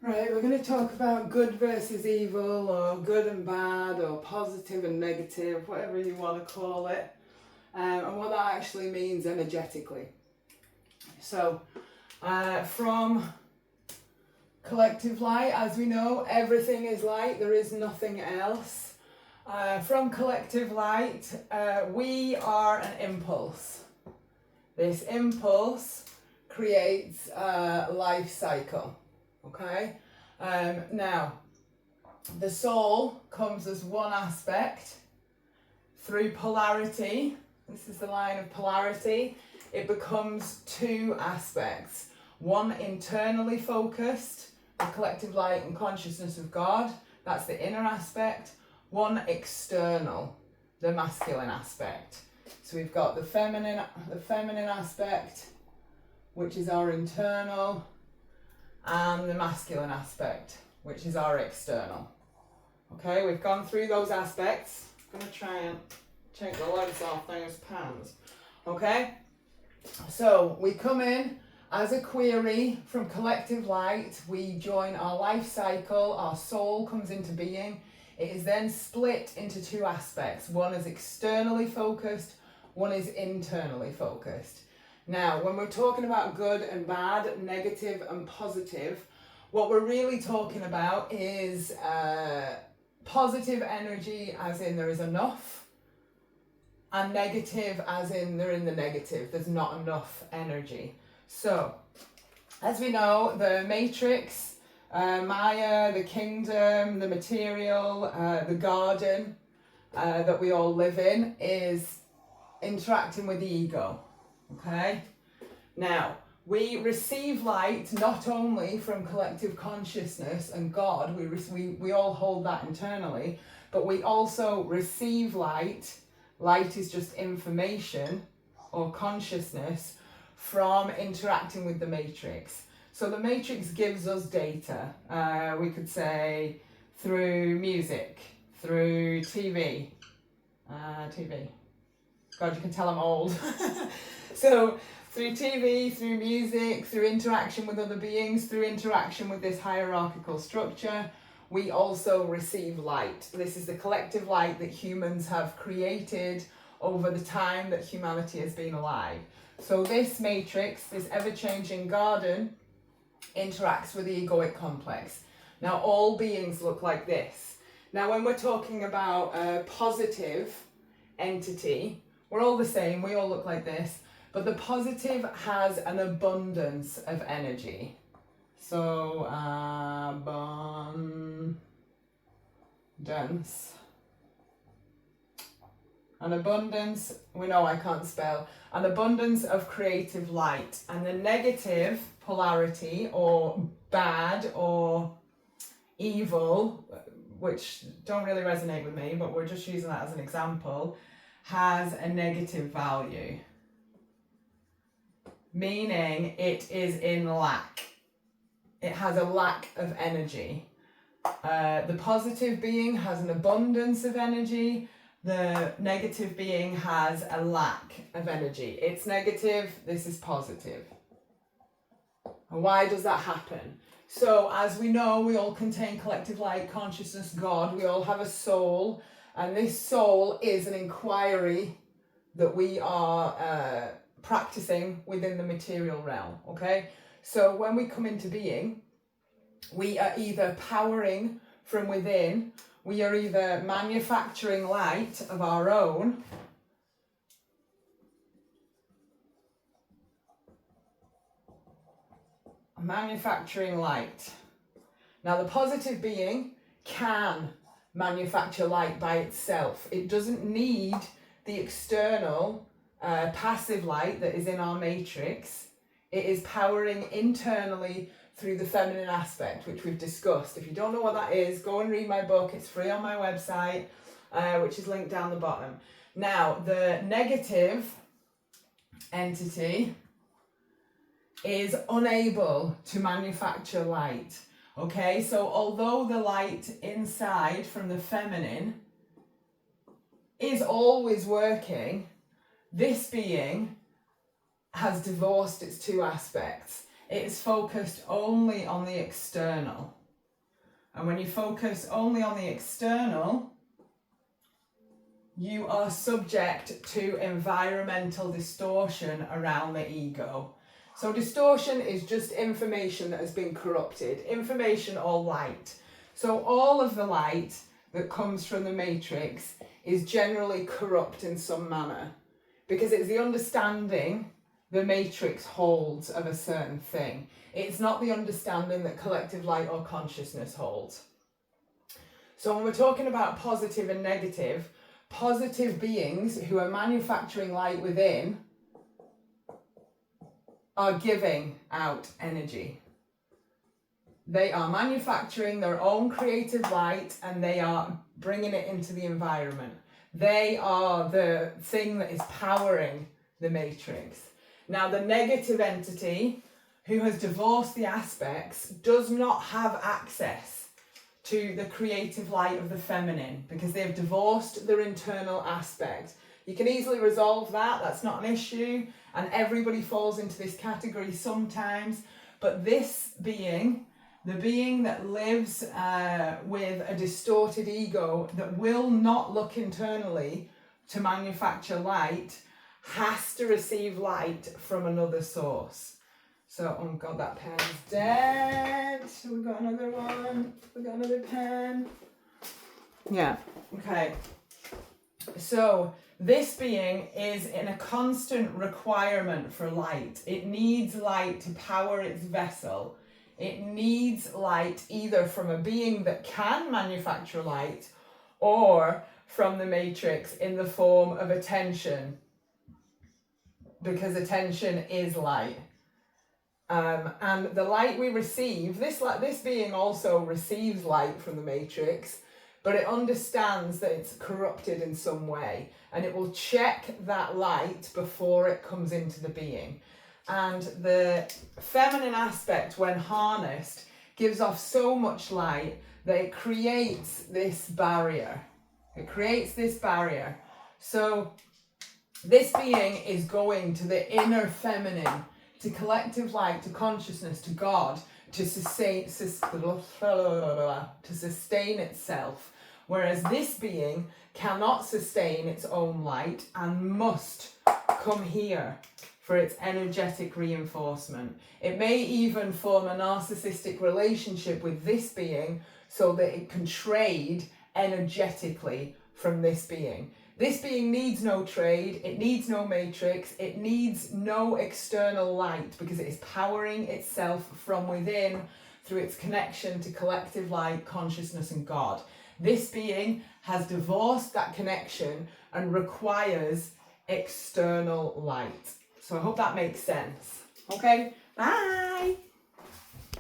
Right, we're going to talk about good versus evil, or good and bad, or positive and negative, whatever you want to call it, and what that actually means energetically. So, from collective light, as we know, everything is light, there is nothing else. From collective light, we are an impulse. This impulse creates a life cycle. Okay, now the soul comes as one aspect through polarity. This is the line of polarity. It becomes two aspects. One internally focused, the collective light and consciousness of God. That's the inner aspect. One external, the masculine aspect. So we've got the feminine aspect, which is our internal, and the masculine aspect, which is our external. Okay, we've gone through those aspects. I'm going to try and take the legs off those pans. Okay, so we come in as a query from collective light. We join our life cycle, our soul comes into being. It is then split into two aspects. One is externally focused, one is internally focused. Now, when we're talking about good and bad, negative and positive, what we're really talking about is positive energy, as in there is enough, and negative, as in they're in the negative, there's not enough energy. So, as we know, the matrix, Maya, the kingdom, the material, the garden that we all live in is interacting with the ego. Okay, now we receive light not only from collective consciousness and God, we all hold that internally, but we also receive light. Light is just information or consciousness from interacting with the matrix. So the matrix gives us data, we could say through music, through TV. God, you can tell I'm old. So through TV, through music, through interaction with other beings, through interaction with this hierarchical structure, we also receive light. This is the collective light that humans have created over the time that humanity has been alive. So this matrix, this ever-changing garden, interacts with the egoic complex. Now all beings look like this. Now when we're talking about a positive entity, we're all the same, we all look like this, but the positive has an abundance of energy. So, abundance. An abundance, we know I can't spell, an abundance of creative light. And the negative polarity, or bad, or evil, which don't really resonate with me, but we're just using that as an example, has a negative value, meaning it is in lack. It has a lack of energy. The positive being has an abundance of energy. The negative being has a lack of energy. It's negative, this is positive. And why does that happen? So as we know, we all contain collective light, consciousness, God. We all have a soul. And this soul is an inquiry that we are practicing within the material realm, okay? So when we come into being, we are either powering from within, we are either manufacturing light of our own, manufacturing light. Now the positive being can manufacture light by itself. It doesn't need the external passive light that is in our matrix. It is powering internally through the feminine aspect, which we've discussed. If you don't know what that is, go and read my book. It's free on my website, which is linked down the bottom. Now, the negative entity is unable to manufacture light. Okay, so although the light inside from the feminine is always working, this being has divorced its two aspects. it's focused only on the external. And when you focus only on the external, you are subject to environmental distortion around the ego. So distortion is just information that has been corrupted, information or light. So all of the light that comes from the matrix is generally corrupt in some manner, because it's the understanding the matrix holds of a certain thing. It's not the understanding that collective light or consciousness holds. So when we're talking about positive and negative, positive beings who are manufacturing light within are giving out energy. They are manufacturing their own creative light and they are bringing it into the environment. They are the thing that is powering the matrix. Now, the negative entity who has divorced the aspects does not have access to the creative light of the feminine because they've divorced their internal aspect. You can easily resolve that, that's not an issue, and everybody falls into this category sometimes, but this being, the being that lives with a distorted ego that will not look internally to manufacture light, has to receive light from another source. So, oh God, that pen is dead. We've got another one. We've got another pen. Yeah, okay. So, this being is in a constant requirement for light. It needs light to power its vessel. It needs light either from a being that can manufacture light or from the matrix in the form of attention, because attention is light. And the light we receive, this being also receives light from the matrix, but it understands that it's corrupted in some way, and it will check that light before it comes into the being. And the feminine aspect, when harnessed, gives off so much light that it creates this barrier. It creates this barrier. So this being is going to the inner feminine, to collective light, to consciousness, to God, to sustain itself. Whereas this being cannot sustain its own light and must come here for its energetic reinforcement. It may even form a narcissistic relationship with this being so that it can trade energetically from this being. This being needs no trade, it needs no matrix, it needs no external light because it is powering itself from within through its connection to collective light, consciousness and God. This being has divorced that connection and requires external light. So I hope that makes sense. Okay, bye!